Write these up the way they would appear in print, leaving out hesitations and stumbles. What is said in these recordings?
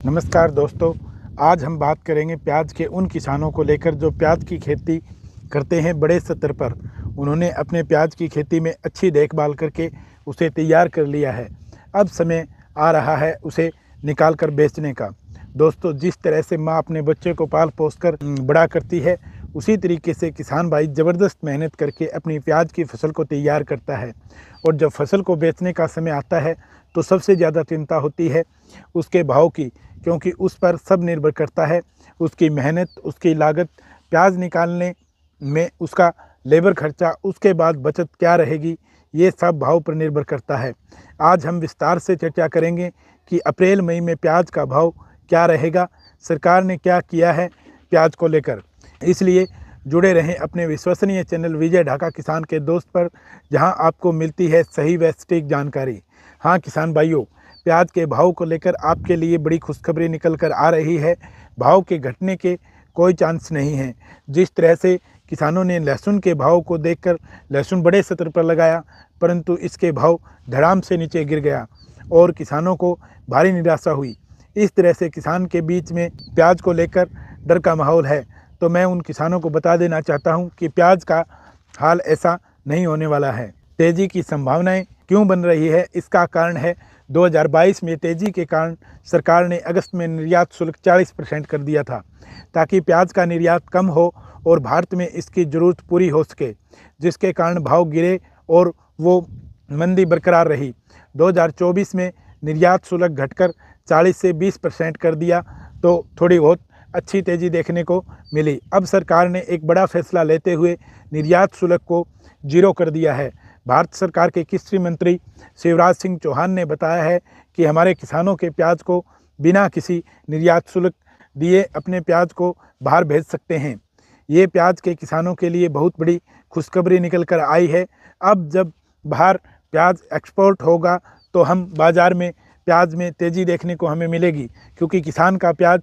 नमस्कार दोस्तों, आज हम बात करेंगे प्याज के उन किसानों को लेकर जो प्याज की खेती करते हैं बड़े स्तर पर। उन्होंने अपने प्याज की खेती में अच्छी देखभाल करके उसे तैयार कर लिया है। अब समय आ रहा है उसे निकाल कर बेचने का। दोस्तों, जिस तरह से माँ अपने बच्चे को पाल पोस कर बड़ा करती है, उसी तरीके से किसान भाई ज़बरदस्त मेहनत करके अपनी प्याज की फसल को तैयार करता है। और जब फसल को बेचने का समय आता है तो सबसे ज़्यादा चिंता होती है उसके भाव की, क्योंकि उस पर सब निर्भर करता है उसकी मेहनत, उसकी लागत, प्याज निकालने में उसका लेबर खर्चा, उसके बाद बचत क्या रहेगी, ये सब भाव पर निर्भर करता है। आज हम विस्तार से चर्चा करेंगे कि अप्रैल मई में प्याज का भाव क्या रहेगा, सरकार ने क्या किया है प्याज को लेकर। इसलिए जुड़े रहें अपने विश्वसनीय चैनल विजय ढाका किसान के दोस्त पर, जहां आपको मिलती है सही व सटीक जानकारी। हाँ किसान भाइयों, प्याज के भाव को लेकर आपके लिए बड़ी खुशखबरी निकल कर आ रही है। भाव के घटने के कोई चांस नहीं है। जिस तरह से किसानों ने लहसुन के भाव को देखकर लहसुन बड़े स्तर पर लगाया, परंतु इसके भाव धड़ाम से नीचे गिर गया और किसानों को भारी निराशा हुई। इस तरह से किसान के बीच में प्याज को लेकर डर का माहौल है। तो मैं उन किसानों को बता देना चाहता हूं कि प्याज का हाल ऐसा नहीं होने वाला है। तेज़ी की संभावनाएं क्यों बन रही है, इसका कारण है 2022 में तेज़ी के कारण सरकार ने अगस्त में निर्यात शुल्क 40% कर दिया था, ताकि प्याज का निर्यात कम हो और भारत में इसकी ज़रूरत पूरी हो सके, जिसके कारण भाव गिरे और वो मंदी बरकरार रही। 2024 में निर्यात शुल्क घटकर 40 से 20% कर दिया तो थोड़ी बहुत अच्छी तेज़ी देखने को मिली। अब सरकार ने एक बड़ा फैसला लेते हुए निर्यात शुल्क को जीरो कर दिया है। भारत सरकार के कृषि मंत्री शिवराज सिंह चौहान ने बताया है कि हमारे किसानों के प्याज को बिना किसी निर्यात शुल्क दिए अपने प्याज को बाहर भेज सकते हैं। ये प्याज के किसानों के लिए बहुत बड़ी खुशखबरी निकल कर आई है। अब जब बाहर प्याज एक्सपोर्ट होगा तो हम बाज़ार में प्याज में तेज़ी देखने को हमें मिलेगी, क्योंकि किसान का प्याज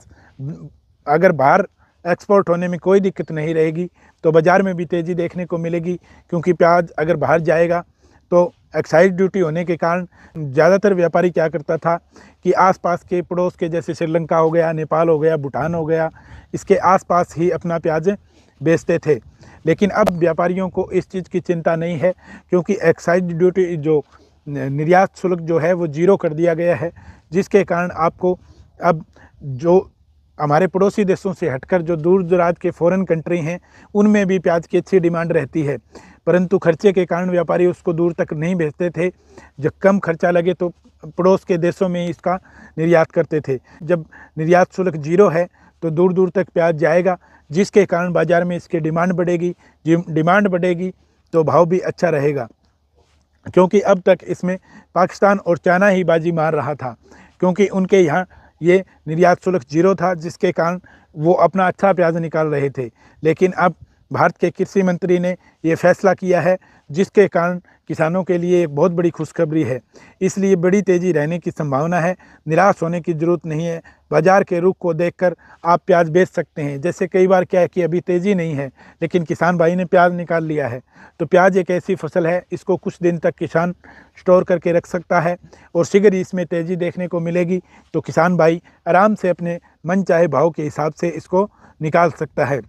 अगर बाहर एक्सपोर्ट होने में कोई दिक्कत नहीं रहेगी तो बाज़ार में भी तेज़ी देखने को मिलेगी। क्योंकि प्याज अगर बाहर जाएगा तो एक्साइज ड्यूटी होने के कारण ज़्यादातर व्यापारी क्या करता था कि आसपास के पड़ोस के, जैसे श्रीलंका हो गया, नेपाल हो गया, भूटान हो गया, इसके आसपास ही अपना प्याज बेचते थे। लेकिन अब व्यापारियों को इस चीज़ की चिंता नहीं है, क्योंकि एक्साइज ड्यूटी जो निर्यात शुल्क जो है वो जीरो कर दिया गया है, जिसके कारण आपको अब जो हमारे पड़ोसी देशों से हटकर जो दूर दराज के फॉरेन कंट्री हैं उनमें भी प्याज की अच्छी डिमांड रहती है, परंतु खर्चे के कारण व्यापारी उसको दूर तक नहीं भेजते थे। जब कम खर्चा लगे तो पड़ोस के देशों में इसका निर्यात करते थे। जब निर्यात शुल्क जीरो है तो दूर दूर तक प्याज जाएगा, जिसके कारण बाज़ार में इसकी डिमांड बढ़ेगी। डिमांड बढ़ेगी तो भाव भी अच्छा रहेगा, क्योंकि अब तक इसमें पाकिस्तान और चाइना ही बाजी मार रहा था, क्योंकि उनके यहाँ ये निर्यात शुल्क जीरो था, जिसके कारण वो अपना अच्छा प्याज निकाल रहे थे। लेकिन अब भारत के कृषि मंत्री ने ये फैसला किया है, जिसके कारण किसानों के लिए एक बहुत बड़ी खुशखबरी है। इसलिए बड़ी तेज़ी रहने की संभावना है। निराश होने की ज़रूरत नहीं है। बाज़ार के रुख को देखकर आप प्याज बेच सकते हैं। जैसे कई बार क्या है कि अभी तेज़ी नहीं है, लेकिन किसान भाई ने प्याज निकाल लिया है, तो प्याज एक ऐसी फसल है, इसको कुछ दिन तक किसान स्टोर करके रख सकता है और शीघ्र ही इसमें तेज़ी देखने को मिलेगी। तो किसान भाई आराम से अपने मन चाहे भाव के हिसाब से इसको निकाल सकता है।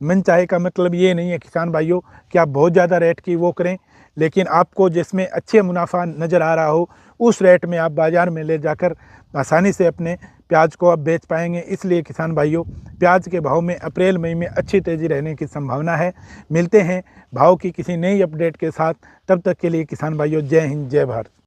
मन चाहे का मतलब ये नहीं है किसान भाइयों कि आप बहुत ज़्यादा रेट की वो करें, लेकिन आपको जिसमें अच्छे मुनाफा नज़र आ रहा हो उस रेट में आप बाज़ार में ले जाकर आसानी से अपने प्याज को आप बेच पाएंगे। इसलिए किसान भाइयों, प्याज के भाव में अप्रैल मई में अच्छी तेज़ी रहने की संभावना है। मिलते हैं भाव की किसी नई अपडेट के साथ, तब तक के लिए किसान भाइयों जय हिंद जय भारत।